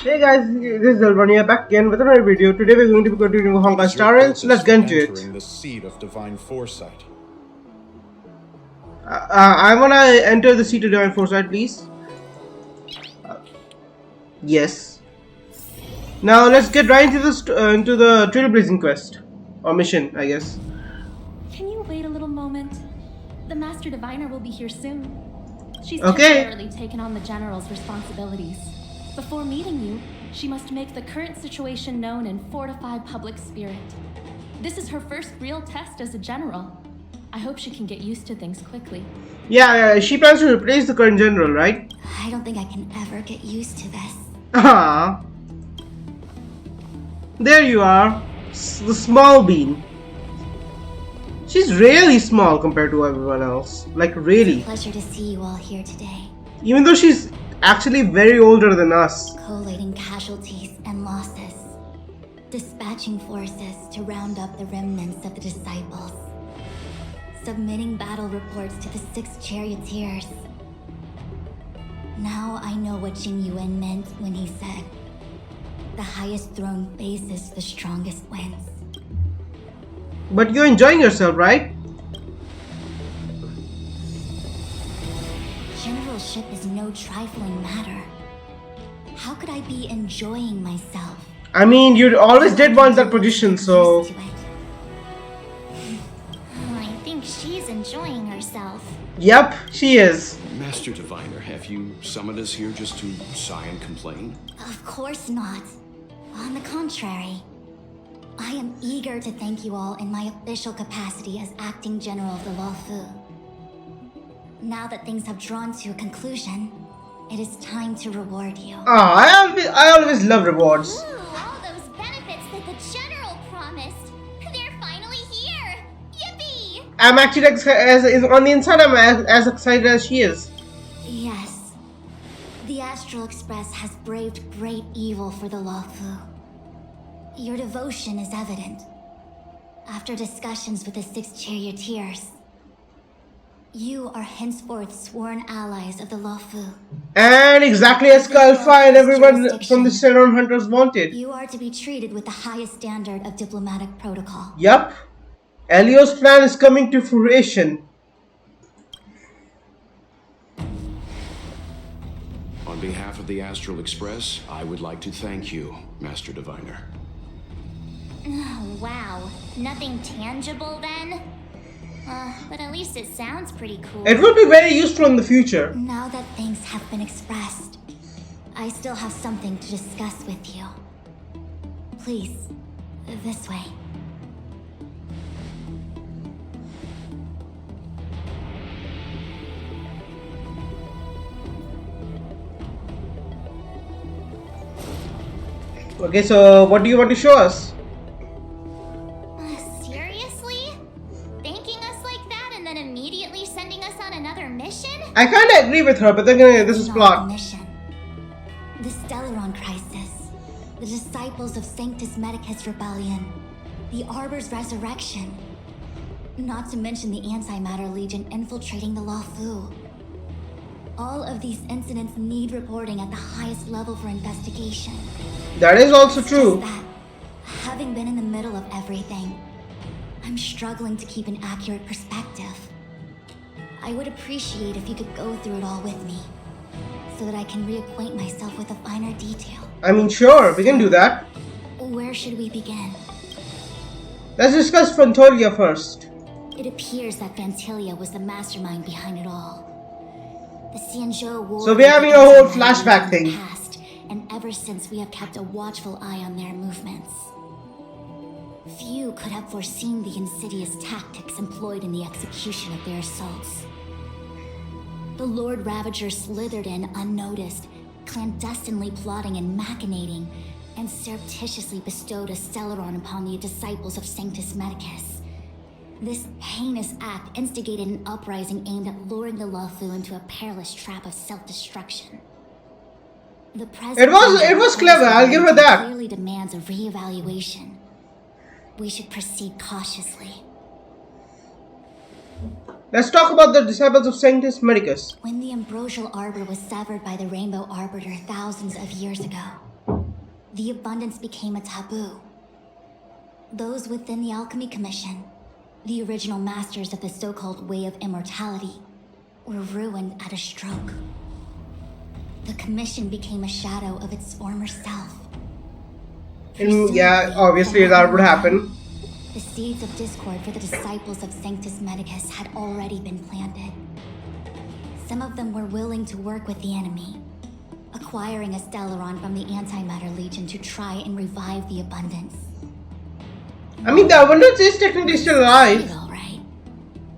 Hey guys, this is Elron here back again with another video. Today we're going to be continuing Honkai Star Rail, so let's get into it. The seat of divine foresight. I wanna enter the seat of divine foresight, please. Yes. Now let's get right into the trailblazing quest or mission, I guess. Can you wait a little moment? The Master Diviner will be here soon. She's Okay. temporarily taken on the General's responsibilities. Before meeting you, she must make the current situation known and fortify public spirit. This is her first real test as a General. I hope she can get used to things quickly. Yeah, she plans to replace the current general, right? I don't think I can ever get used to this. Ah, there you are, the small bean. She's really small compared to everyone else. Like really. Pleasure to see you all here today. Even though she's actually very older than us. Collating casualties and losses. Dispatching forces to round up the remnants of the disciples. Submitting battle reports to the 6 charioteers. Now I know what Jin Yuan meant when he said, "The highest throne faces the strongest wins." But you're enjoying yourself, right? Generalship is no trifling matter. How could I be enjoying myself? I mean, you always did want that position, so... Used to it. I think she's enjoying herself. Yep, she is. Master Diviner, have you summoned us here just to sigh and complain? Of course not. On the contrary, I am eager to thank you all in my official capacity as acting general of the Luofu. Now that things have drawn to a conclusion, it is time to reward you. I always love rewards. Ooh, all those benefits that the General promised. They're finally here! Yippee! I'm actually on the inside. I'm as excited as she is. Yes, the Astral Express has braved great evil for the Luofu. Your devotion is evident. After discussions with the 6 charioteers, you are henceforth sworn allies of the Luofu. And exactly as Kalfa and everyone from the Ceylon Hunters wanted. You are to be treated with the highest standard of diplomatic protocol. Yup. Elio's plan is coming to fruition. On behalf of the Astral Express, I would like to thank you, Master Diviner. Oh, wow. Nothing tangible then? But at least it sounds pretty cool. It will be very useful in the future. Now that things have been expressed, I still have something to discuss with you. Please, this way. Okay, so what do you want to show us? Seriously? Thanking us like that and then immediately sending us on another mission? I kinda agree with her, but then again, this is Not plot. a mission. The Stellaron Crisis, the Disciples of Sanctus Medicus Rebellion, the Arbor's resurrection, not to mention the Antimatter Legion infiltrating the Luofu. All of these incidents need reporting at the highest level for investigation. That is also It's true. just that, having been in the middle of everything, I'm struggling to keep an accurate perspective. I would appreciate if you could go through it all with me, so that I can reacquaint myself with a finer detail. I mean, sure, we can do that. Where should we begin? Let's discuss Frontolia first. It appears that Vantilia was the mastermind behind it all. The Xianzhou War. So we're having a whole flashback thing. Past, and ever since we have kept a watchful eye on their movements. Few could have foreseen the insidious tactics employed in the execution of their assaults. The Lord Ravager slithered in unnoticed, clandestinely plotting and machinating, and surreptitiously bestowed a Stellaron upon the disciples of Sanctus Medicus. This heinous act instigated an uprising aimed at luring the Luofu into a perilous trap of self-destruction. The It was clever, I'll give her that. Clearly demands a reevaluation. We should proceed cautiously. Let's talk about the disciples of Sanctus Medicus. When the ambrosial arbor was severed by the Rainbow Arbiter thousands of years ago, the abundance became a taboo. Those within the Alchemy Commission, the original masters of the so-called Way of Immortality, were ruined at a stroke. The Commission became a shadow of its former self. Yeah, obviously that would happen. The seeds of discord for the disciples of Sanctus Medicus had already been planted. Some of them were willing to work with the enemy, acquiring a Stellaron from the Antimatter Legion to try and revive the abundance. I mean, the abundance is technically still alive. All right.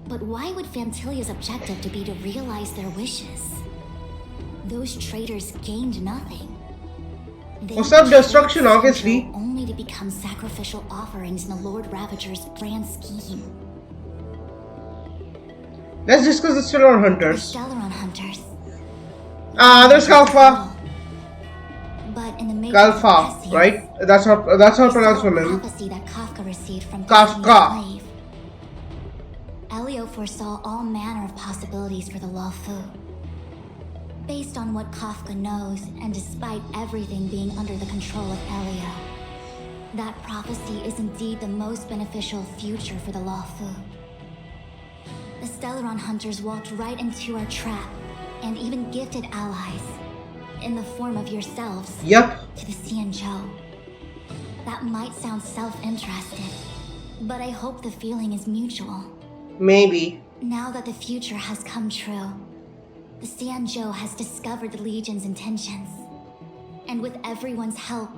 But why would Fantilia's objective to be to realize their wishes? Those traitors gained nothing. They For self-destruction, betrayed obviously. Central only to become sacrificial offerings in the Lord Ravager's grand scheme. Let's discuss the Stellaron The Hunters. Stellaron Hunters. Ah, there's Kalfa. But in the making Kalfa, of right? That's how pronounced from him. prophecy that Kafka received from Kafka. Destiny's slave. Elio foresaw all manner of possibilities for the Lawfu. Based on what Kafka knows, and despite everything being under the control of Elio, that prophecy is indeed the most beneficial future for the Lawfu. The Stellaron Hunters walked right into our trap, and even gifted allies, in the form of yourselves, Yep. to the Xianzhou. That might sound self-interested, but I hope the feeling is mutual. Maybe. Now that the future has come true, the Xianzhou has discovered the Legion's intentions, and with everyone's help,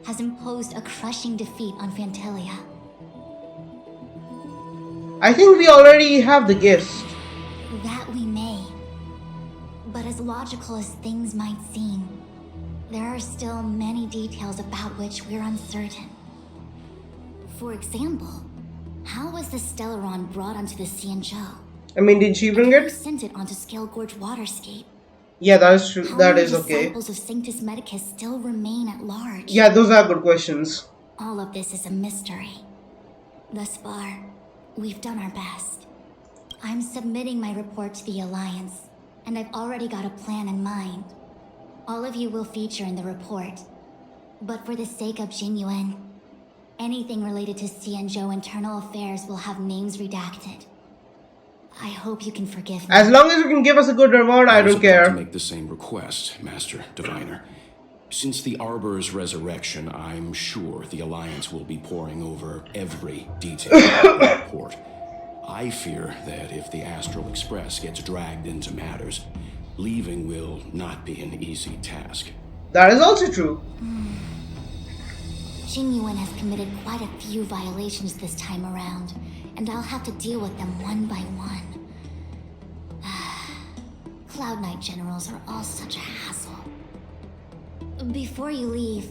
has imposed a crushing defeat on Fantilia. I think we already have the gist. That we may. But as logical as things might seem, there are still many details about which we're uncertain. For example, how was the Stellaron brought onto the Xianzhou? I mean, did she bring Who it? sent it onto Scale Gorge Waterscape? Yeah, that is true. How That many is okay. disciples of Sanctus Medicus still remain at large? Yeah, those are good questions. All of this is a mystery. Thus far, we've done our best. I'm submitting my report to the Alliance, and I've already got a plan in mind. All of you will feature in the report. But for the sake of Genuine, anything related to Xianzhou internal affairs will have names redacted. I hope you can forgive me. As long as you can give us a good reward, I was don't about to care. make the same request, Master Diviner. Since the Arbor's resurrection, I'm sure the Alliance will be poring over every detail of the report. I fear that if the Astral Express gets dragged into matters, leaving will not be an easy task. That is also true. Genuine has committed quite a few violations this time around, and I'll have to deal with them one by one. Cloud Knight generals are all such a hassle. Before you leave,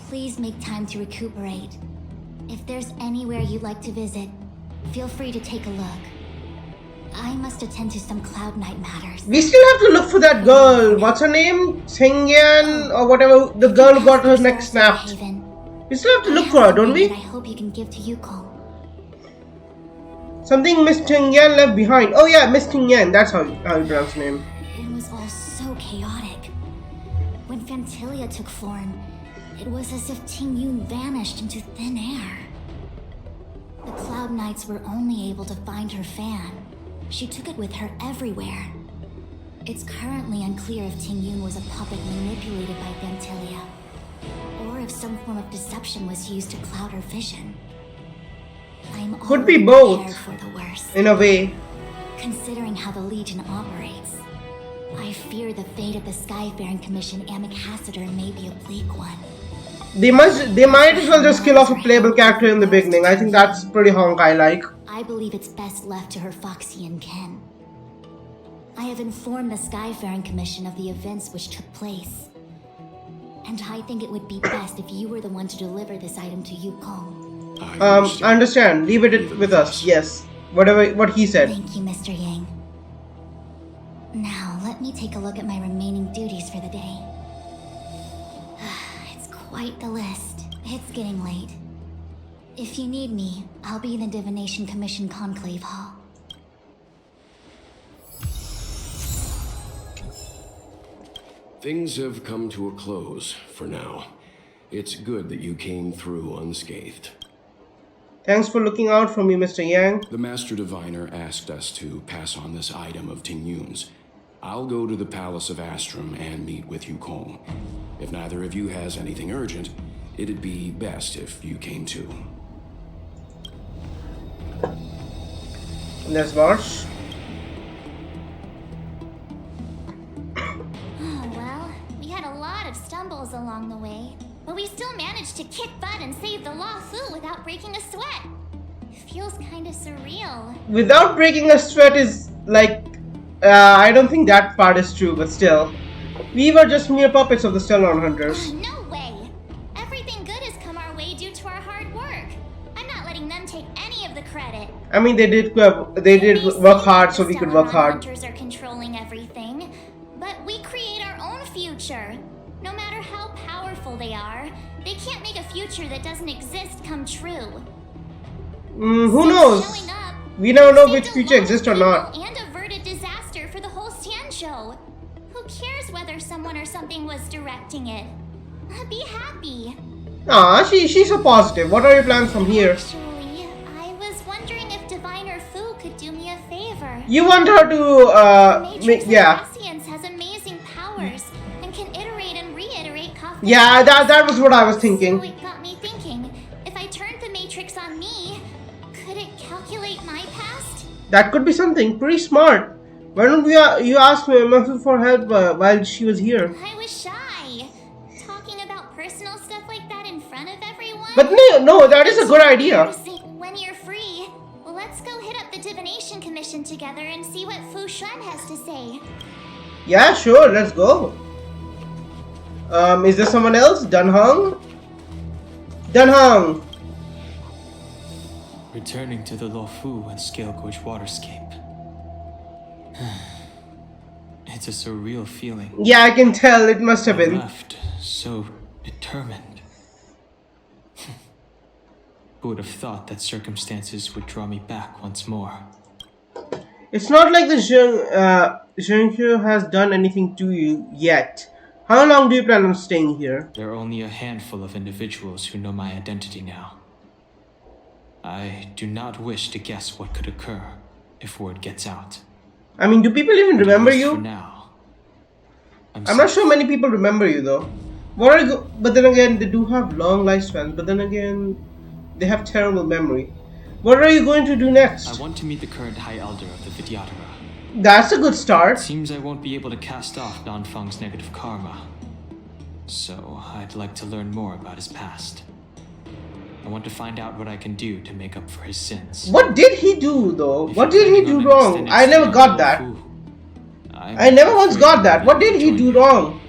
please make time to recuperate. If there's anywhere you'd like to visit, feel free to take a look. I must attend to some Cloud Knight matters. We still have to look for that girl. What's her name? Tsengyan or whatever. The girl who got her neck snapped. Haven. We still have to look for her, don't we? I hope you can give to Yukong. Something Miss Tsengyan left behind. Oh yeah, Miss Tsengyan. That's how you pronounce her name. It was all so chaotic. When Fantilia took form, it was as if Ting Yun vanished into thin air. The Cloud Knights were only able to find her fan. She took it with her everywhere. It's currently unclear if Ting Yun was a puppet manipulated by Fantilia, or if some form of deception was used to cloud her vision. I'm Could be already both. prepared for the worst. In a way. Considering how the Legion operates, I fear the fate of the Skyfaring Commission ambassador may be a bleak one. They might as well just kill off a playable character in the beginning. I think that's pretty Honkai-like. I believe it's best left to her Foxian kin. I have informed the Skyfaring Commission of the events which took place. And I think it would be best if you were the one to deliver this item to Yukong. I understand. Leave it with us. Yes. What he said. Thank you, Mr. Yang. Now, let me take a look at my remaining duties for the day. It's quite the list. It's getting late. If you need me, I'll be in the Divination Commission Conclave Hall. Things have come to a close for now. It's good that you came through unscathed. Thanks for looking out for me, Mr. Yang. The Master Diviner asked us to pass on this item of Ting Yun's. I'll go to the Palace of Astrum and meet with Yukong. If neither of you has anything urgent, it'd be best if you came too. Let's march. Oh, well, we had a lot of stumbles along the way, but we still managed to kick butt and save the Law Fu without breaking a sweat. It feels kinda surreal. Without breaking a sweat is like... I don't think that part is true, but still. We were just mere puppets of the Stellar Hunters. No way! Everything good has come our way due to our hard work. I'm not letting them take any of the credit. I mean, they did work hard so we could work hard. Hunters are controlling everything, but we create our own future. No matter how powerful they are, they can't make a future that doesn't exist come true. Who knows? Showing up, We never know saved which a future lot of exists or people not. And averted disaster for the whole Stand show. Who cares whether someone or something was directing it? Be happy. Ah, she's so positive. What are your plans from here? Actually, I was wondering if Diviner Fu could do me a favor. You want her to Matrix yeah. of Prescience has amazing powers and can iterate and reiterate copies. Yeah, that was what I was So thinking. it got me thinking, if I turned the Matrix on me, could it calculate my past? That could be something pretty smart. Why don't you ask Mafu for help while she was here? I was shy. Talking about personal stuff like that in front of everyone? But no, that is a good idea. When you're free, let's go hit up the Divination Commission together and see what Fu Xuan has to say. Yeah, sure, let's go. Is there someone else? Dunhong? Dunhong! Returning to the Lo Fu and Scale Coach Waterscape. It's a surreal feeling. Yeah, I can tell it must have I been. left so determined. Who would have thought that circumstances would draw me back once more? It's not like the Zhenghe has done anything to you yet. How long do you plan on staying here? There are only a handful of individuals who know my identity now. I do not wish to guess what could occur if word gets out. I mean, do people even But at remember least you? For now, I'm not sure many people remember you though. What are you but then again, they do have long lifespans. But then again, they have terrible memory. What are you going to do next? I want to meet the current High Elder of the Vidyadhara. That's a good start. Seems I won't be able to cast off Nanfang's negative karma. So I'd like to learn more about his past. I want to find out what I can do to make up for his sins. What did he do though? If What you're did he planning on do an wrong? extended I never stay got on that. Luofu, I never once got that. What did he do wrong?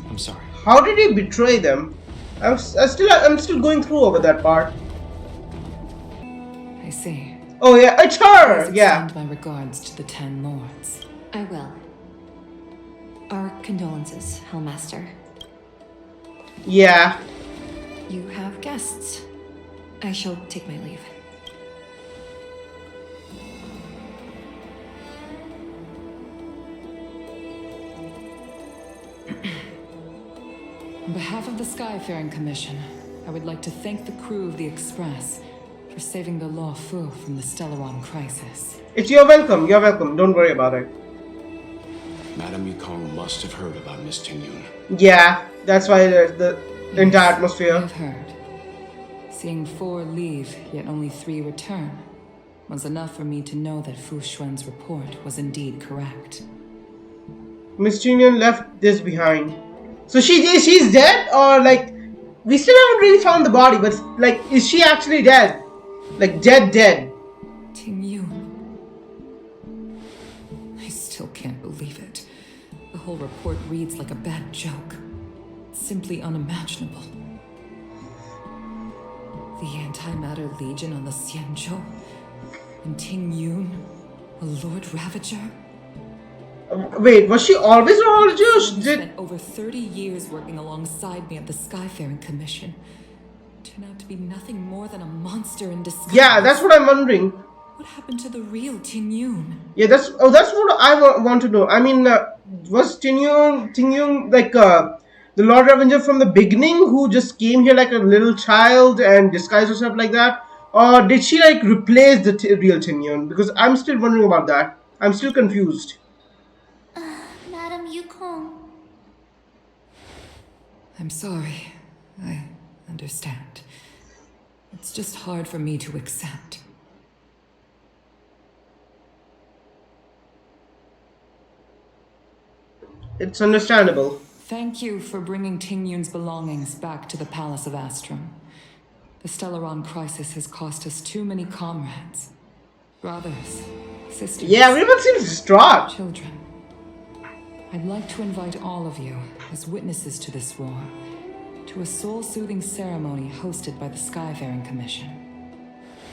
I'm sorry. How did he betray them? I'm still going through over that part. I see. Oh yeah, it's her. Please Yeah. extend my regards to the 10 lords. I will. Our condolences, Hellmaster. Yeah. You have guests. I shall take my leave. On behalf of the Skyfaring Commission, I would like to thank the crew of the Express for saving the Law Fu from the Stellaron crisis. You're welcome. You're welcome. Don't worry about it. Madame Yukong must have heard about Miss Ting Yun. Yeah, that's why the entire atmosphere. I've heard. Seeing 4 leave, yet only 3 return, was enough for me to know that Fu Xuan's report was indeed correct. Miss Junior left this behind. So she's dead, or like we still haven't really found the body, but like is she actually dead? Like dead? Ting Yun. I still can't believe it. The whole report reads like a bad joke. Simply unimaginable. The Antimatter Legion on the Xianzhou, and Ting Yun, a Lord Ravager. Wait, was she always a She religious? spent over 30 years working alongside me at the Skyfaring Commission. Turned out to be nothing more than a monster in disguise. Yeah, that's what I'm wondering. What happened to the real Ting Yun? Yeah, that's what I want to know. I mean, was Ting Yun like the Lord Revenger from the beginning who just came here like a little child and disguised herself like that? Or did she like replace the real Tingyun? Because I'm still wondering about that. I'm still confused. Madam Yukong. I'm sorry. I understand. It's just hard for me to accept. It's understandable. Thank you for bringing Tingyun's belongings back to the Palace of Astrum. The Stellaron crisis has cost us too many comrades. Brothers, sisters. Yeah, everyone seems distraught. Children. I'd like to invite all of you, as witnesses to this war, to a soul-soothing ceremony hosted by the Skyfaring Commission.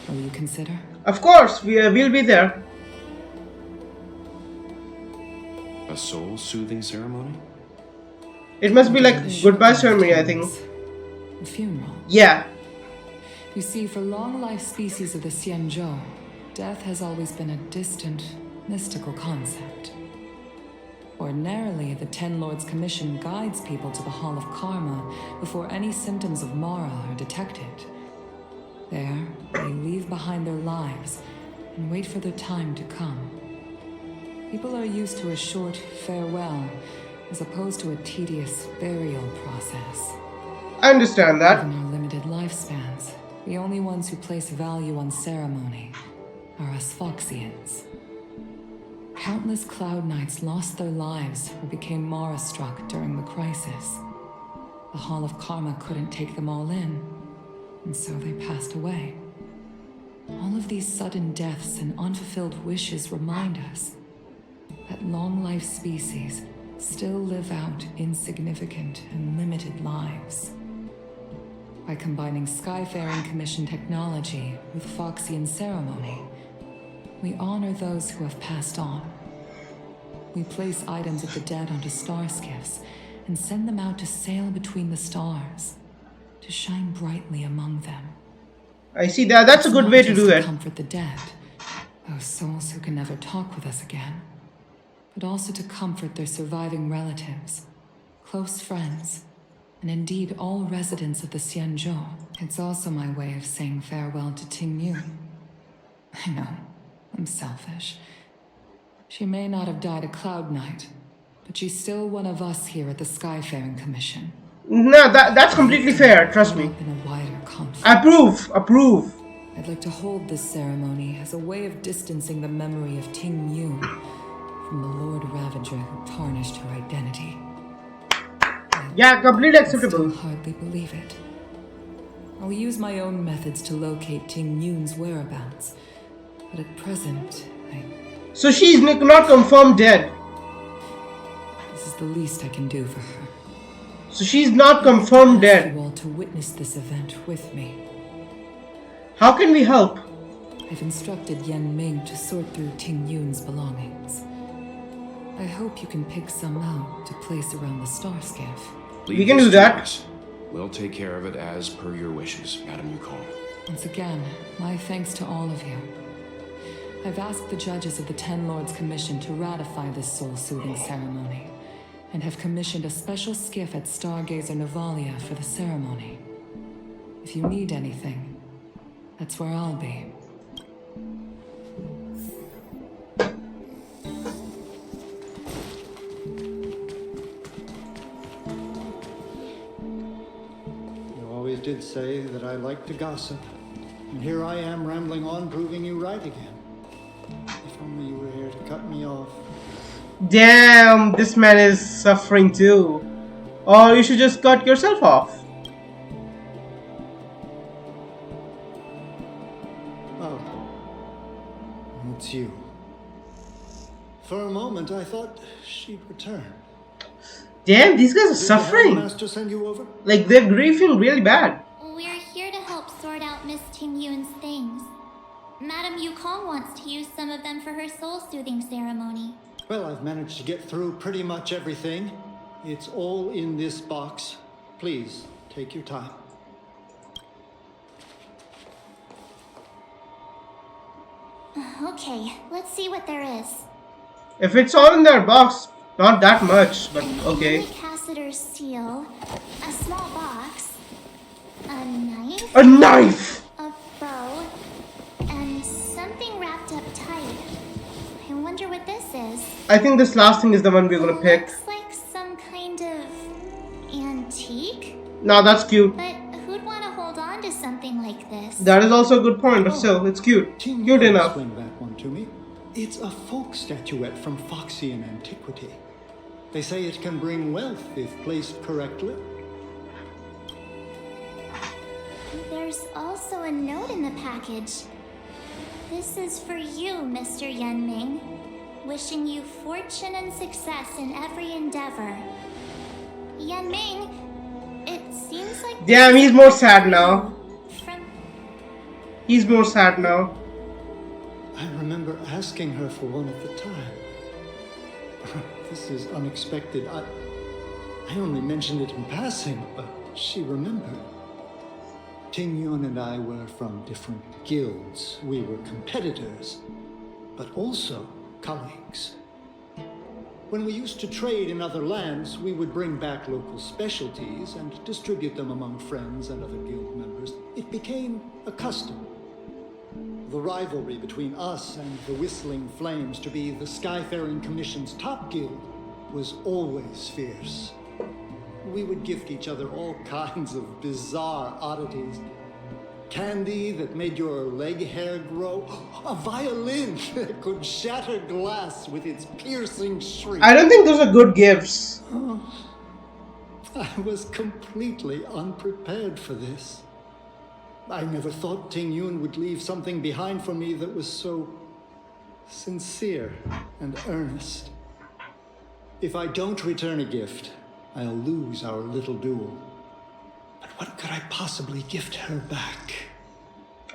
Will you consider? Of course, we'll be there. A soul-soothing ceremony? It must be like goodbye ceremony, I think. A funeral. Yeah. You see, for long-life species of the Xianzhou, death has always been a distant, mystical concept. Ordinarily, the Ten Lords Commission guides people to the Hall of Karma before any symptoms of Mara are detected. There, they leave behind their lives and wait for their time to come. People are used to a short farewell as opposed to a tedious burial process. I understand that. Given our limited lifespans, the only ones who place value on ceremony are us Foxians. Countless Cloud Knights lost their lives or became Mara-struck during the crisis. The Hall of Karma couldn't take them all in, and so they passed away. All of these sudden deaths and unfulfilled wishes remind us that long-life species still live out insignificant and limited lives. By combining Skyfaring Commission technology with Foxian ceremony, we honor those who have passed on. We place items of the dead onto star skiffs and send them out to sail between the stars, to shine brightly among them. I see that. That's a good way to do Not just it. to comfort the dead, those souls who can never talk with us again, but also to comfort their surviving relatives, close friends, and indeed all residents of the Xianzhou. It's also my way of saying farewell to Tingyun. I know, I'm selfish. She may not have died a Cloud Knight, but she's still one of us here at the Skyfaring Commission. No, that's completely fair. Trust me. In a wider conflict. Approve. I'd like to hold this ceremony as a way of distancing the memory of Tingyun from the Lord Ravager who tarnished her identity. Yeah, completely I still acceptable. hardly believe it. I'll use my own methods to locate Tingyun's whereabouts, but at present, So she's not confirmed dead. this is the least I can do for her. So she's not confirmed Ask dead. you all to witness this event with me. How can we help? I've instructed Yen Ming to sort through Tingyun's belongings. I hope you can pick some out to place around the star skiff. We can do that. We'll take care of it as per your wishes, Madam Yukong. Once again, my thanks to all of you. I've asked the judges of the Ten Lords Commission to ratify this soul-soothing ceremony, and have commissioned a special skiff at Stargazer Novalia for the ceremony. If you need anything, that's where I'll be. You always did say that I like to gossip, and here I am rambling on, proving you right again. If only you were here to cut me off. Damn, this man is suffering too. Or you should just cut yourself off. Oh, it's you. For a moment, I thought she'd return. Damn, these guys are Did the suffering. Master send you over? Like they're grieving really bad. We're here to help sort out Miss Tingyun's things. Madam Yukong wants to use some of them for her soul-soothing ceremony. Well, I've managed to get through pretty much everything. It's all in this box. Please, take your time. Okay, let's see what there is. If it's all in their box, not that much, but Can okay. we cast ambassador's seal, a small box, a knife, A knife! a bow, and something wrapped up tight. I wonder what this is. I think this last thing is the one we're gonna pick. Looks like some kind of antique, Nah, that's cute. but who'd want to hold on to something like this? That is also a good point, but still, it's cute. Ting Cute Yun enough. explained that one to me. It's a folk statuette from Foxian antiquity. They say it can bring wealth if placed correctly. There's also a note in the package. This is for you, Mr. Yenming. Wishing you fortune and success in every endeavor. Yenming, it seems like... Damn, he's more sad now. From... He's more sad now. I remember asking her for one at the time. This is unexpected. I only mentioned it in passing, but she remembered. Ting Yun and I were from different guilds. We were competitors, but also colleagues. When we used to trade in other lands, we would bring back local specialties and distribute them among friends and other guild members. It became a custom. The rivalry between us and the Whistling Flames to be the Skyfaring Commission's top guild was always fierce. We would gift each other all kinds of bizarre oddities. Candy that made your leg hair grow. A violin that could shatter glass with its piercing shriek. I don't think those are good gifts. I was completely unprepared for this. I never thought Ting Yun would leave something behind for me that was so sincere and earnest. If I don't return a gift, I'll lose our little duel. But what could I possibly gift her back?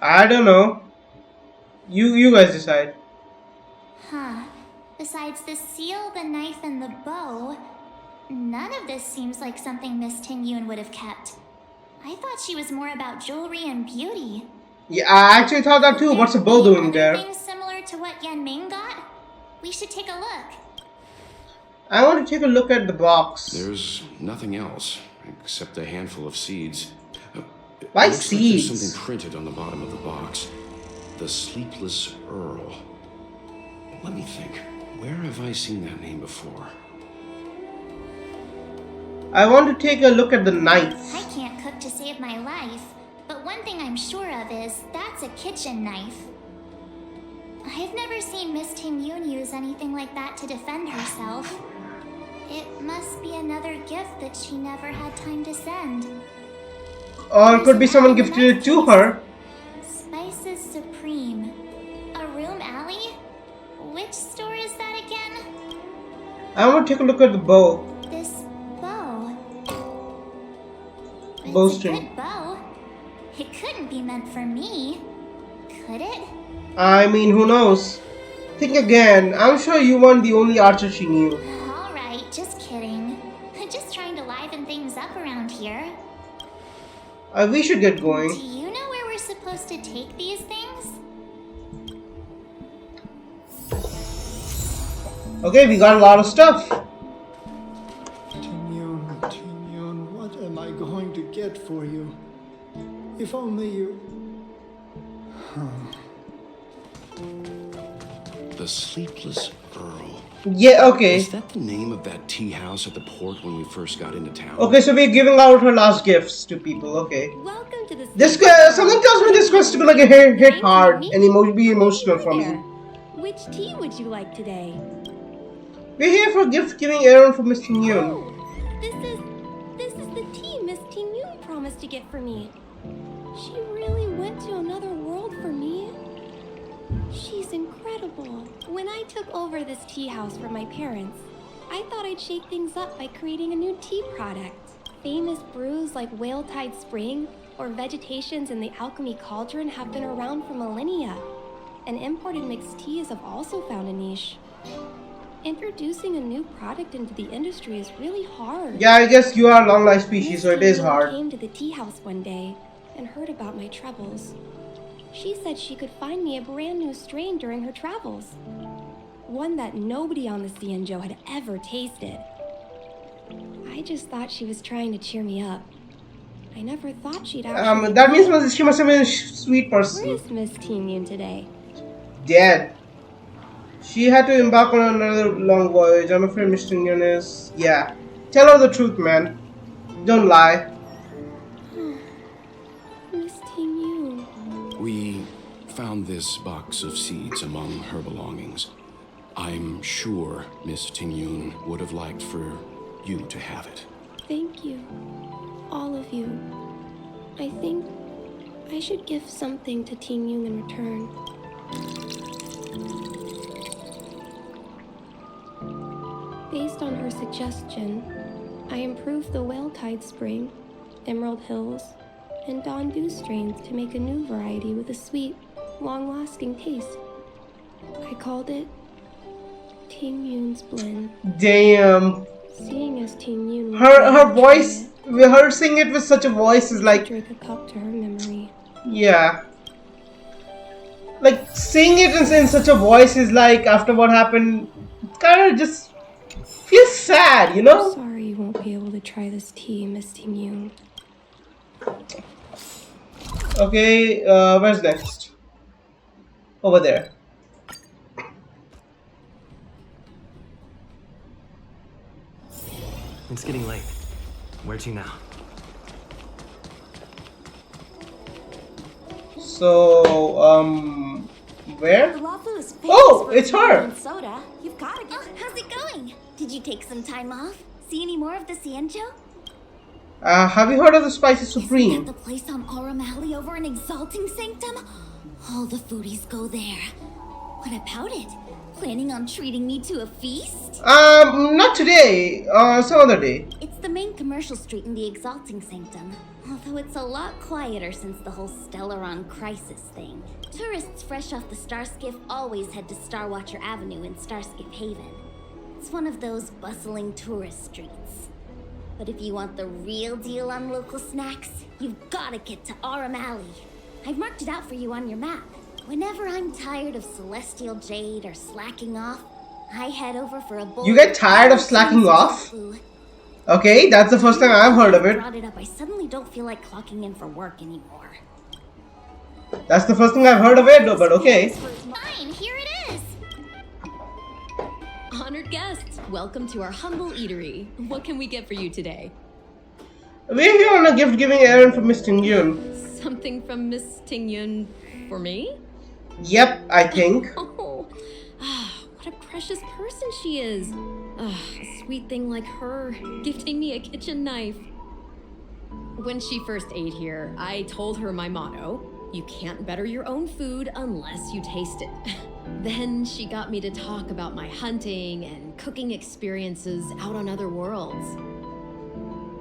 I don't know. You guys decide. Huh. Besides the seal, the knife, and the bow, none of this seems like something Miss Ting Yun would have kept. I thought she was more about jewelry and beauty. Yeah, I actually thought that too. What's a bow doing there? Things similar to what Yenming got? We should take a look. I want to take a look at the box. There's nothing else except a handful of seeds. Why Looks like seeds? there's something printed on the bottom of the box. The Sleepless Earl. Let me think. Where have I seen that name before? I want to take a look at the knife. I can't cook to save my life, but one thing I'm sure of is that's a kitchen knife. I've never seen Miss Ting Yun use anything like that to defend herself. It must be another gift that she never had time to send. Or it could be someone gifted it to her. Spices Supreme. A room alley? Which store is that again? I want to take a look at the bow. This bow. Bowstring. It's a good bow. It couldn't be meant for me, could it? I mean, who knows? Think again. I'm sure you weren't the only archer she knew. Alright, just kidding. Just trying to liven things up around here. We should get Do going. you know where we're supposed to take these things? Okay, we got a lot of stuff. Ting Yun, what am I going to get for you? If only you... The Sleepless Earl. Yeah, okay. Is that the name of that tea house at the port when we first got into town? Okay, so we're giving out her last gifts to people. Okay. Welcome to the This something tells me this quest to be like a hit hard and be emotional for me. Which tea would you like today? We're here for gift giving errand for Miss Ting Yun. Oh, this is the tea Miss Ting Yun promised to get for me. She really went to another world for me. She's incredible. When I took over this tea house from my parents, I thought I'd shake things up by creating a new tea product. Famous brews like Whale Tide Spring or Vegetations in the Alchemy Cauldron have been around for millennia, and imported mixed teas have also found a niche. Introducing a new product into the industry is really hard. Yeah, I guess you are a long life species, so it is hard. Came to the tea house one day and heard about my troubles. She said she could find me a brand new strain during her travels. One that nobody on the Cienjo had ever tasted. I just thought she was trying to cheer me up. I never thought she'd actually... That means she must have been a sweet Where person. is Miss Teen Yoon today? Dead. She had to embark on another long voyage. I'm afraid Miss Tingyan is... Yeah. Tell her the truth, man. Don't lie. Miss Teen Yoon. We found this box of seeds among her belongings. I'm sure Miss Tingyun would have liked for you to have it. Thank you. All of you. I think I should give something to Teen Yoon in return. Based on her suggestion, I improved the Whale Tide Spring, Emerald Hills, and Dawn Dew strains to make a new variety with a sweet, long-lasting taste. I called it Teen Yoon's Blend. Damn. Seeing as Teen Yoon... Her voice... Her singing it with such a voice is like... Drink a cup to her memory. Yeah. Like, singing it in such a voice is like, after what happened, it kind of just feels sad, you know? Sorry you won't be able to try this tea, Miss Teen Yoon. Okay, where's next? Over there. It's getting late. Where to now? So, where? The Wafu is famous Oh, for it's her. and soda. You've got to get. Oh, how's it going? Did you take some time off? See any more of the Cienjo? Have you heard of the Spicy Isn't Supreme? that the place on Aurum Alley over in Exalting Sanctum? All the foodies go there. What about it? Planning on treating me to a feast? Not today. Some other day. It's the main commercial street in the Exalting Sanctum. Although it's a lot quieter since the whole Stellaron crisis thing. Tourists fresh off the Starskiff always head to Starwatcher Avenue in Starskiff Haven. It's one of those bustling tourist streets. But if you want the real deal on local snacks, you've gotta get to Aurum Alley. I've marked it out for you on your map. Whenever I'm tired of Celestial Jade or slacking off, I head over for a bowl. You get tired of slacking off? Okay, that's the first time I've heard of it. Brought it up. I suddenly don't feel like clocking in for work anymore. That's the first thing I've heard of it, but okay. Fine, here it is. Honored guests, welcome to our humble eatery. What can we get for you today? We're here on a gift-giving errand for Miss Tingyun. Something from Miss Tingyun for me? Yep, I think. Oh, what a precious person she is. A sweet thing like her, gifting me a kitchen knife. When she first ate here, I told her my motto: you can't better your own food unless you taste it. Then she got me to talk about my hunting and cooking experiences out on other worlds.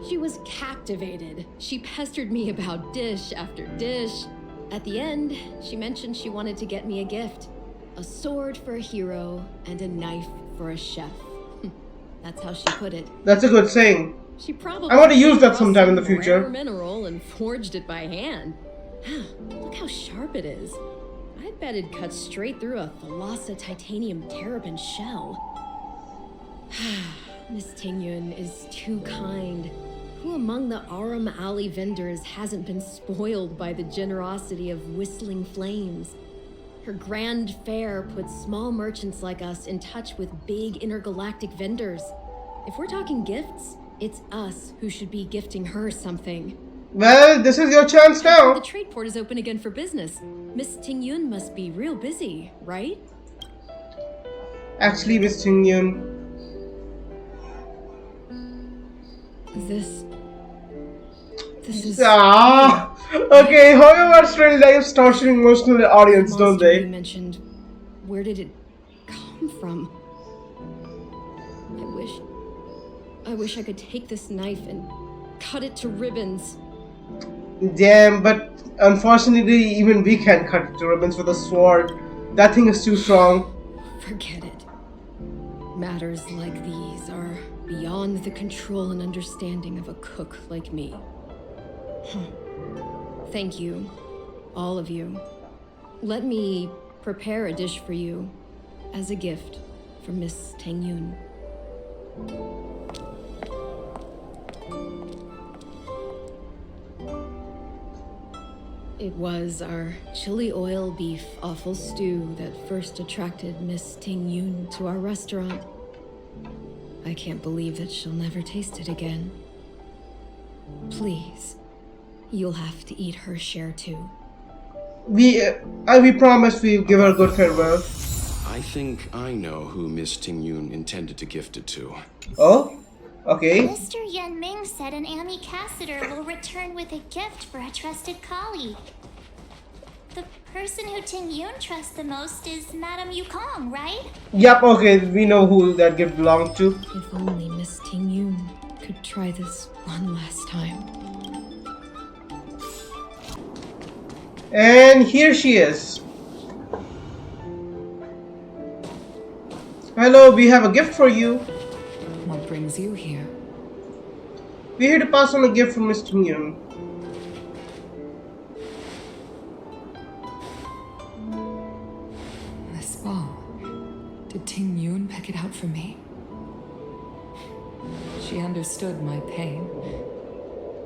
She was captivated. She pestered me about dish after dish. At the end, she mentioned she wanted to get me a gift. A sword for a hero and a knife for a chef. That's how she put it. That's a good saying. She probably I want to use that sometime in the future. Rare mineral and forged it by hand. Look how sharp it is. I bet it'd cut straight through a Thalassa titanium terrapin shell. Miss Tingyun is too kind. Who among the Aurum Alley vendors hasn't been spoiled by the generosity of Whistling Flames? Her grand fare puts small merchants like us in touch with big intergalactic vendors. If we're talking gifts, it's us who should be gifting her something. Well, this is your chance now. The trade port is open again for business. Miss Tingyun must be real busy, right? Actually, Miss Tingyun. This is... Okay, however, Strange Lives starts an emotional audience, don't Monster you they? mentioned, where did it come from? I wish I could take this knife and cut it to ribbons. Damn, but unfortunately, even we can't cut it to ribbons with a sword. That thing is too strong. Forget it. Matters like these are beyond the control and understanding of a cook like me. Thank you, all of you. Let me prepare a dish for you as a gift from Miss Tingyun. It was our chili oil beef offal stew that first attracted Miss Ting Yun to our restaurant. I can't believe that she'll never taste it again. Please, you'll have to eat her share too. We promise we'll give her a good farewell. I think I know who Miss Ting Yun intended to gift it to. Oh? Okay. Mr. Yan Ming said an ambassador will return with a gift for a trusted colleague. The person who Ting Yun trusts the most is Madame Yukong, right? Yep, okay, we know who that gift belongs to. If only Miss Ting Yun could try this one last time. And here she is. Hello, we have a gift for you. What brings you here? We're here to pass on a gift from Miss Ting Yun. This bow. Did Ting Yun pick it out for me? She understood my pain.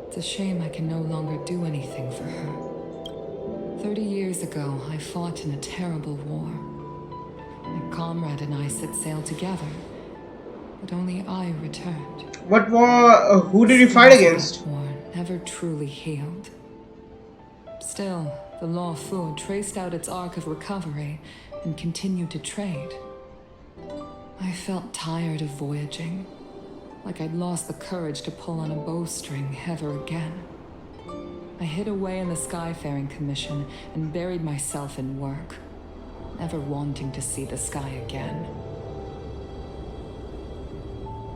It's a shame I can no longer do anything for her. 30 years ago, I fought in a terrible war. My comrade and I set sail together, but only I returned. What war? Who did you fight against? That war never truly healed. Still, the Law Fu traced out its arc of recovery and continued to trade. I felt tired of voyaging, like I'd lost the courage to pull on a bowstring ever again. I hid away in the Skyfaring Commission and buried myself in work, never wanting to see the sky again.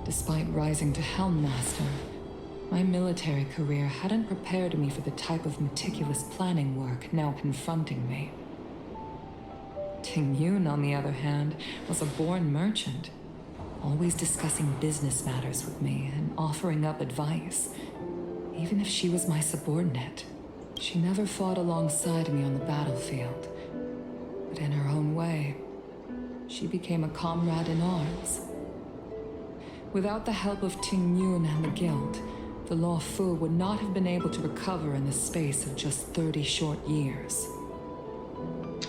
Despite rising to Helm Master, my military career hadn't prepared me for the type of meticulous planning work now confronting me. Ting Yun, on the other hand, was a born merchant, always discussing business matters with me and offering up advice. Even if she was my subordinate, she never fought alongside me on the battlefield. But in her own way, she became a comrade in arms. Without the help of Ting Yun and the Guild, the Law Fu would not have been able to recover in the space of just 30 short years.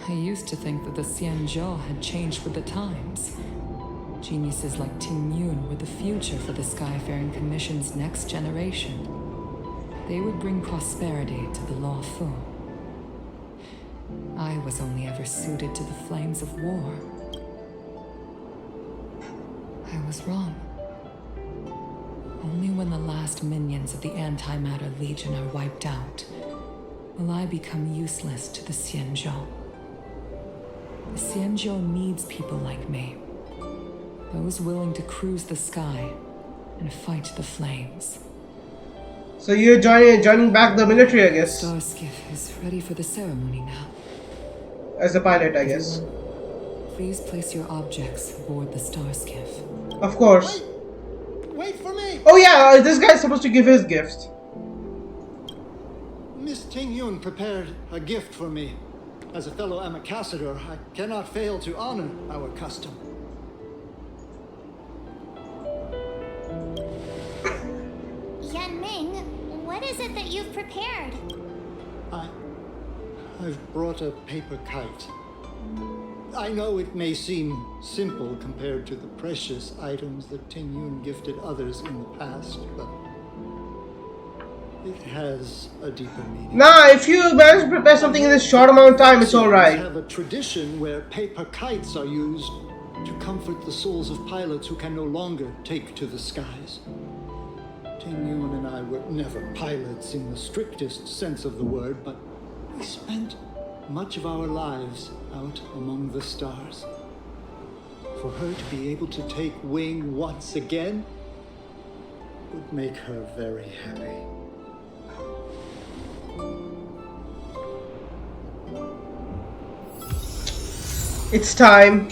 I used to think that the Xianzhou had changed with the times. Geniuses like Ting Yun were the future for the Skyfaring Commission's next generation. They would bring prosperity to the Law Fu. I was only ever suited to the flames of war. I was wrong. Only when the last minions of the Antimatter Legion are wiped out will I become useless to the Xianzhou. The Xianzhou needs people like me. Those willing to cruise the sky and fight the flames. So you're joining back the military, I guess. Star Skiff is ready for the ceremony now. As a pilot, I guess. Please place your objects aboard the Star Skiff. Of course. Wait for me! Oh yeah, this guy's supposed to give his gift. Miss Ting Yun prepared a gift for me. As a fellow ambassador, I cannot fail to honor our custom. Yan Ming, what is it that you've prepared? I've brought a paper kite. I know it may seem simple compared to the precious items that Ting Yun gifted others in the past, but it has a deeper meaning. Nah, if you manage to prepare something in this short amount of time, it's alright. We have a tradition where paper kites are used to comfort the souls of pilots who can no longer take to the skies. Ting Yun and I were never pilots in the strictest sense of the word, but we spent much of our lives out among the stars. For her to be able to take wing once again would make her very happy. It's time.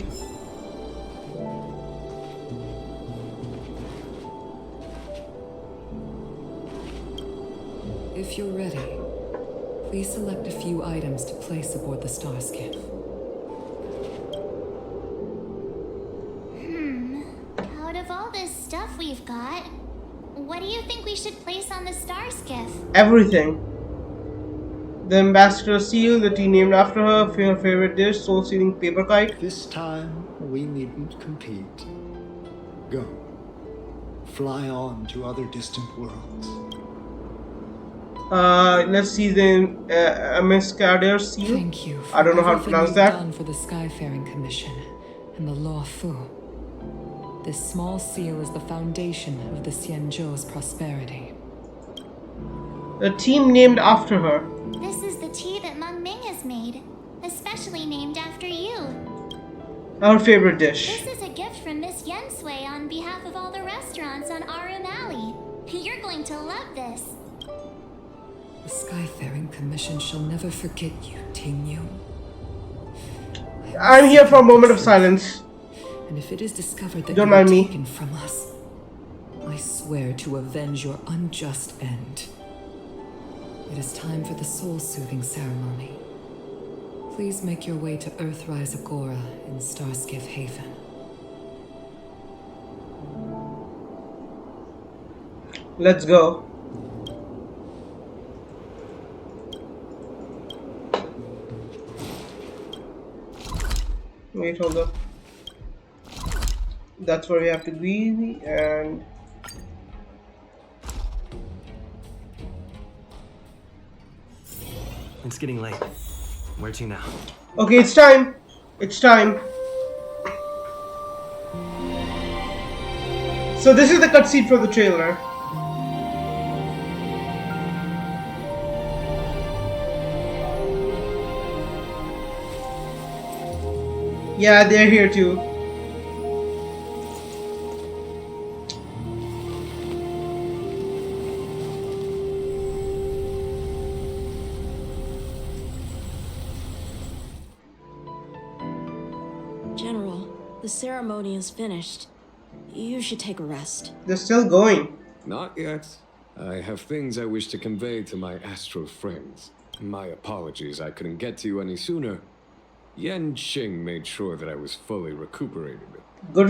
If you're ready, please select a few items to place aboard the Star Skiff. Out of all this stuff we've got, what do you think we should place on the star skiff? Everything. The ambassador seal, the tea named after her, her favorite dish, soul sealing paper kite. This time, we needn't compete. Go. Fly on to other distant worlds. Let's see the Amiskadar seal. Thank you for I don't know how to everything pronounce you've that. done for the Skyfaring Commission and the Law Fu. This small seal is the foundation of the Xianzhou's prosperity. A team named after her. This is the tea that Meng Ming has made, especially named after you. Our favorite dish. This is a gift from Miss Yen Sui on behalf of all the restaurants on Arum Alley. You're going to love this. The Skyfaring Commission shall never forget you, Ting Yu. I'm here for a moment of silence. And if it is discovered that Don't you are mind me. taken from us, I swear to avenge your unjust end. It is time for the soul-soothing ceremony. Please make your way to Earthrise Agora in Starskiff Haven. Let's go. Wait, hold up. That's where we have to be, and It's getting late. Where to now? okay, it's time. It's time. So this is the cutscene for the trailer. Yeah, they're here too. General, the ceremony is finished. You should take a rest. They're still going. Not yet. I have things I wish to convey to my astral friends. My apologies I couldn't get to you any sooner. Yan Xing made sure that I was fully recuperated. Good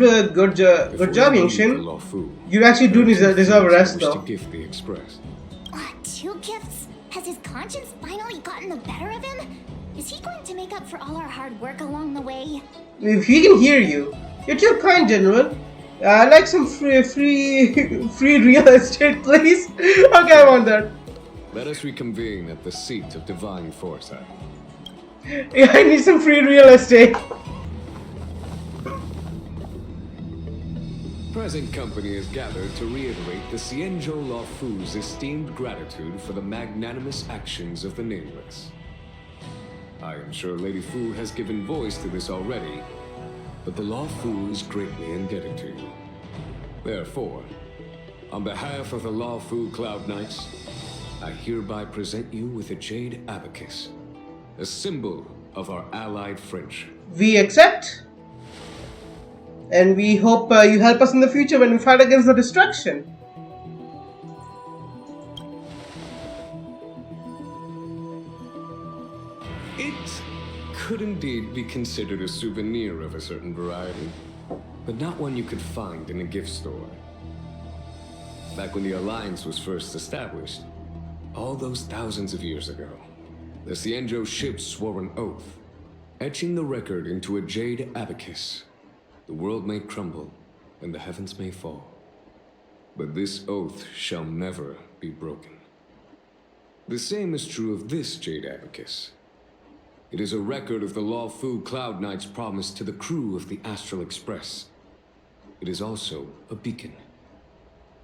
job, Yingxin. You actually do deserve a rest, I wish though. to gift the express. Two gifts? Has his conscience finally gotten the better of him? Is he going to make up for all our hard work along the way? If he can hear you, you're too kind, General. I like some free real estate, please. Okay, I want that. Let us reconvene at the seat of divine foresight. Yeah, I need some free real estate. Present company is gathered to reiterate the Xianzhou Law Fu's esteemed gratitude for the magnanimous actions of the Nameless. I am sure Lady Fu has given voice to this already, but the Law Fu is greatly indebted to you. Therefore, on behalf of the Law Fu Cloud Knights, I hereby present you with a Jade Abacus, a symbol of our allied friendship. We accept. And we hope you help us in the future when we fight against the destruction. It could indeed be considered a souvenir of a certain variety, but not one you could find in a gift store. Back when the Alliance was first established, all those thousands of years ago, the Xianzhou ships swore an oath, etching the record into a jade abacus. The world may crumble, and the heavens may fall, but this oath shall never be broken. The same is true of this jade abacus. It is a record of the Law Fu Cloud Knight's promise to the crew of the Astral Express. It is also a beacon.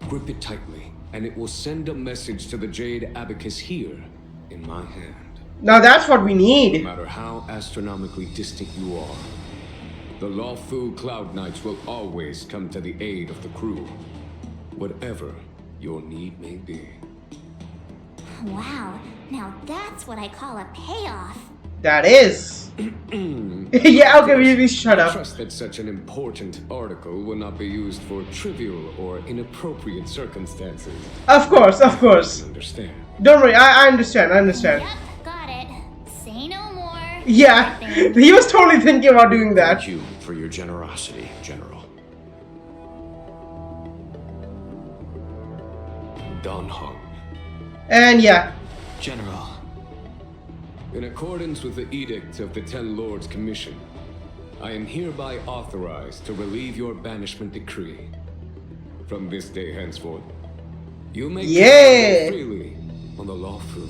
Grip it tightly, and it will send a message to the jade abacus here, in my hand. Now that's what we need. No matter how astronomically distant you are, the Law Fu Cloud Knights will always come to the aid of the crew, whatever your need may be. Wow, now that's what I call a payoff. That is. Yeah, okay, we shut I up. trust that such an important article will not be used for trivial or inappropriate circumstances. Of course, of course. Understand? Don't worry, I understand, I understand. Yep, got it. Say no more. Yeah, he was totally thinking about doing that. Thank you for your generosity, General. Don Hong. And yeah. General, In accordance with the edict of the Ten Lords Commission, I am hereby authorized to relieve your banishment decree. From this day henceforth, you may travel freely on the lawful.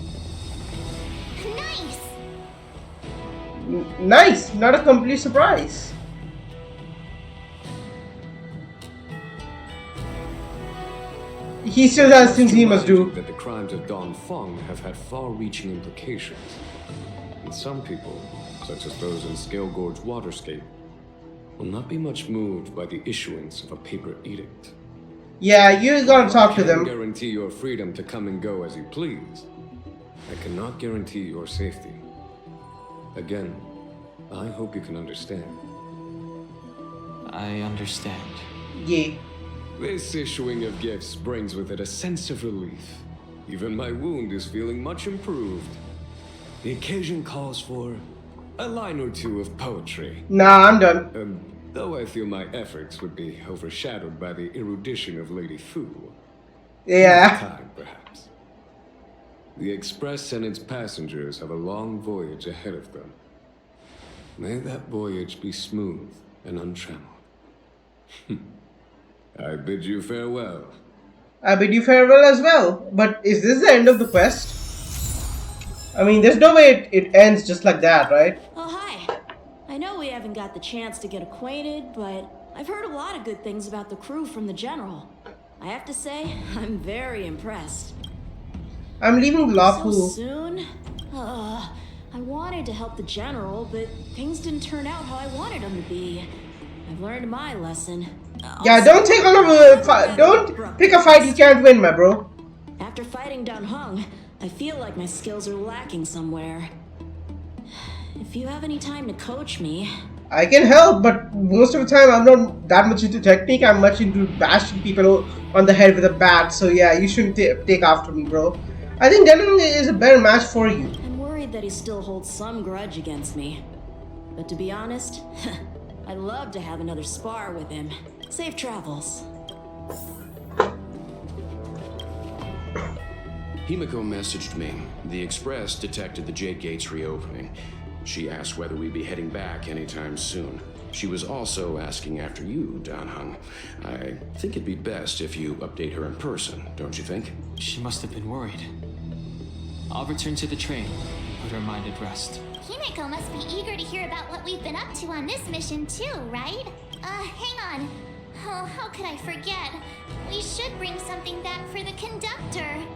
Nice! Nice! Not a complete surprise. He still has things he must do. That the crimes of Don Feng have had far-reaching implications. And some people, such as those in Scale Gorge Waterscape, will not be much moved by the issuance of a paper edict. Yeah, you gotta talk to I them. can guarantee your freedom to come and go as you please. I cannot guarantee your safety. Again, I hope you can understand. I understand. Yeah. This issuing of gifts brings with it a sense of relief. Even my wound is feeling much improved. The occasion calls for a line or two of poetry. Nah, I'm done. Though I feel my efforts would be overshadowed by the erudition of Lady Fu. Yeah. Time, perhaps. The Express and its passengers have a long voyage ahead of them. May that voyage be smooth and untrammeled. I bid you farewell. I bid you farewell as well. But is this the end of the quest? I mean, there's no way it ends just like that, right? Oh, hi. I know we haven't got the chance to get acquainted, but I've heard a lot of good things about the crew from the General. I have to say, I'm very impressed. I'm leaving Lafu. So soon? I wanted to help the General, but things didn't turn out how I wanted them to be. I've learned my lesson. Yeah, don't take on a don't pick a fight you can't win, my bro. After fighting Dan Heng, I feel like my skills are lacking somewhere. If you have any time to coach me... I can help, but most of the time I'm not that much into technique. I'm much into bashing people on the head with a bat. So yeah, you shouldn't take after me, bro. I think Denning is a better match for you. I'm worried that he still holds some grudge against me. But to be honest, I'd love to have another spar with him. Safe travels. Himiko messaged me. The Express detected the Jade Gates reopening. She asked whether we'd be heading back anytime soon. She was also asking after you, Dan Heng. I think it'd be best if you update her in person, don't you think? She must have been worried. I'll return to the train and put her mind at rest. Himiko must be eager to hear about what we've been up to on this mission too, right? Hang on. Oh, how could I forget? We should bring something back for the conductor.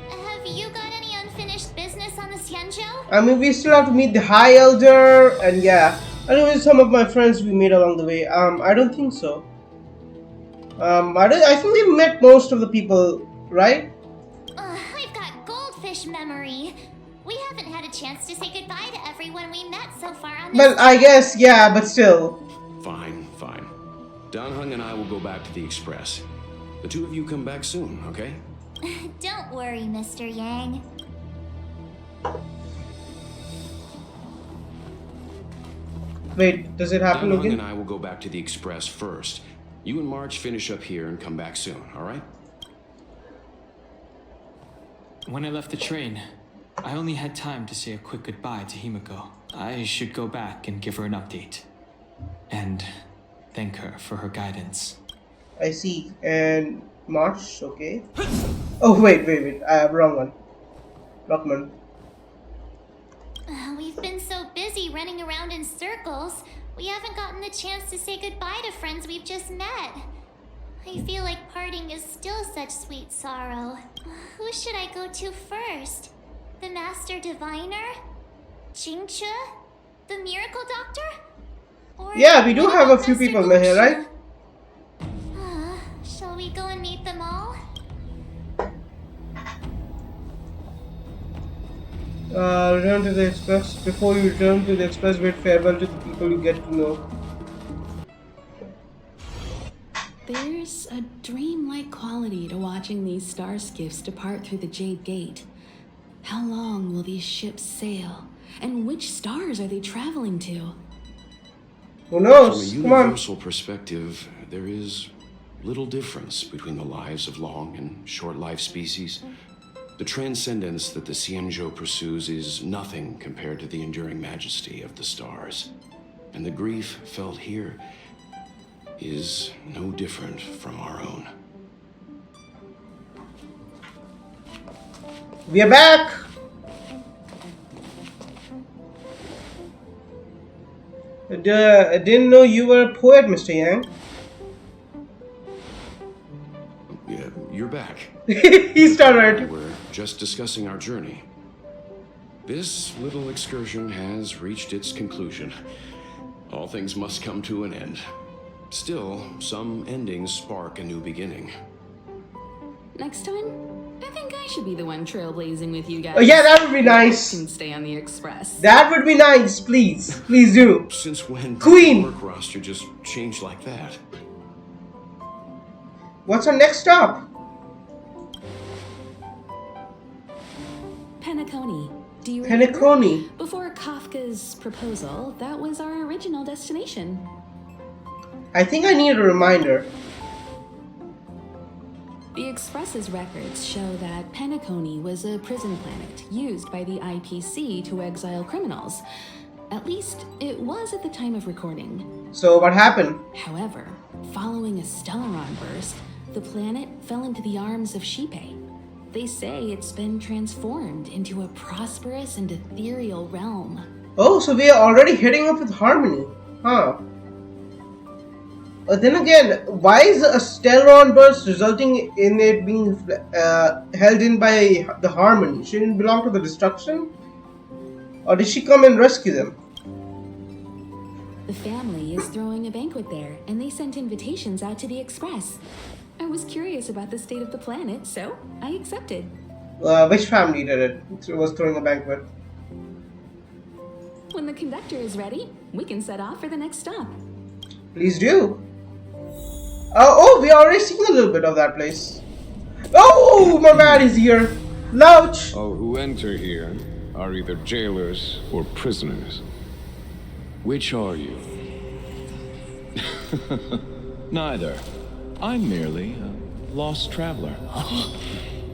Have you got any unfinished business on the Xianzhou? I mean, we still have to meet the High Elder, and yeah. I know some of my friends we made along the way. I don't think so. I think we met most of the people, right? I've got goldfish memory. We haven't had a chance to say goodbye to everyone we met so far on this. But I guess, yeah, but still. Fine, fine. Dan Heng and I will go back to the Express. The two of you come back soon, okay? Don't worry, Mr. Yang. Wait, does it happen Dan Heng again? and I will go back to the Express first. You and March finish up here and come back soon, alright? When I left the train, I only had time to say a quick goodbye to Himiko. I should go back and give her an update. And thank her for her guidance. I see. And March, okay. Oh, wait. I have wrong one. Rockman. We've been so busy running around in circles, we haven't gotten the chance to say goodbye to friends we've just met. I feel like parting is still such sweet sorrow. Who should I go to first? The Master Diviner? Jingchu? The Miracle Doctor? Or Yeah, we do have a few people in here, right? Shall we go and meet them all? Return to the Express. Before you return to the Express, bid farewell to the people you get to know. There's a dreamlike quality to watching these star skiffs depart through the Jade Gate. How long will these ships sail? And which stars are they traveling to? Who knows? From a Come on. universal perspective, there is little difference between the lives of long and short-lived species. The transcendence that the Xianzhou pursues is nothing compared to the enduring majesty of the stars. And the grief felt here is no different from our own. We are back! I didn't know you were a poet, Mr. Yang. Yeah, you're back. He started. We're just discussing our journey. This little excursion has reached its conclusion. All things must come to an end. Still, some endings spark a new beginning. Next time, I think I should be the one trailblazing with you guys. Oh yeah, that would be nice. I can stay on the express. That would be nice, please. Please do. Since when Queen! did the work roster just change like that? What's our next stop? Penacony. Do you remember? Penacony. Before Kafka's proposal, that was our original destination. I think I need a reminder. The Express's records show that Penacony was a prison planet used by the IPC to exile criminals. At least, it was at the time of recording. So what happened? However, following a Stellaron burst, the planet fell into the arms of Shipe. They say it's been transformed into a prosperous and ethereal realm. Oh, so we are already hitting up with Harmony. Huh. But then again, why is a Stellaron burst resulting in it being held in by the Harmony? Shouldn't it belong to the Destruction? Or did she come and rescue them? The family is throwing a banquet there, and they sent invitations out to the Express. I was curious about the state of the planet, so I accepted. Which family did it? It was throwing a banquet. When the conductor is ready, we can set off for the next stop. Please do. Oh, we already seen a little bit of that place. Oh, my man is here. Louch. All who enter here are either jailers or prisoners. Which are you? Neither. I'm merely a lost traveler.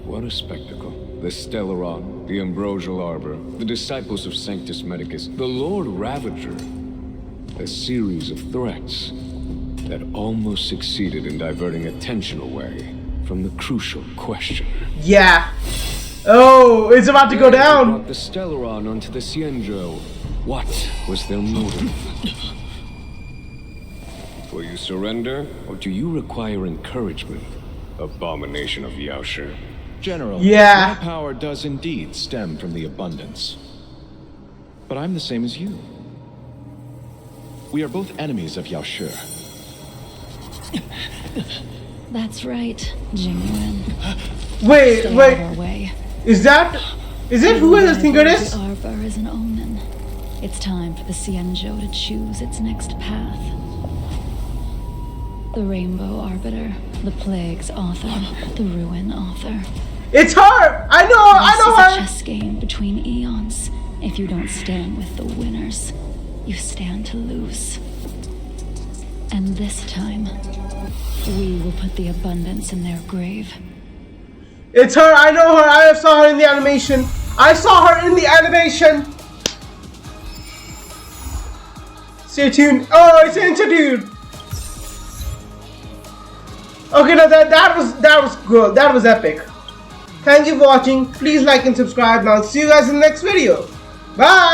What a spectacle. The Stellaron, the Ambrosial Arbor, the disciples of Sanctus Medicus, the Lord Ravager. A series of threats that almost succeeded in diverting attention away from the crucial question. Yeah. Oh, it's about to go down. They brought the Stellaron onto the Xianzhou. What was their motive? Will you surrender, or do you require encouragement? Abomination of Yaoshi. General, yeah. My power does indeed stem from the abundance. But I'm the same as you. We are both enemies of Yaoshi. That's right, genuine. Wait. Is it who I think it is? The Arbor is an omen. It's time for the Xianzhou to choose its next path. The Rainbow Arbiter, the Plague's author, the Ruin author. It's her! I know her! This is a chess game between eons. If you don't stand with the winners, you stand to lose. And this time, we will put the abundance in their grave. It's her! I know her! I saw her in the animation! Stay tuned! Oh, it's Interdude! Okay, now that was good. That was epic. Thank you for watching. Please like and subscribe. Now, see you guys in the next video. Bye!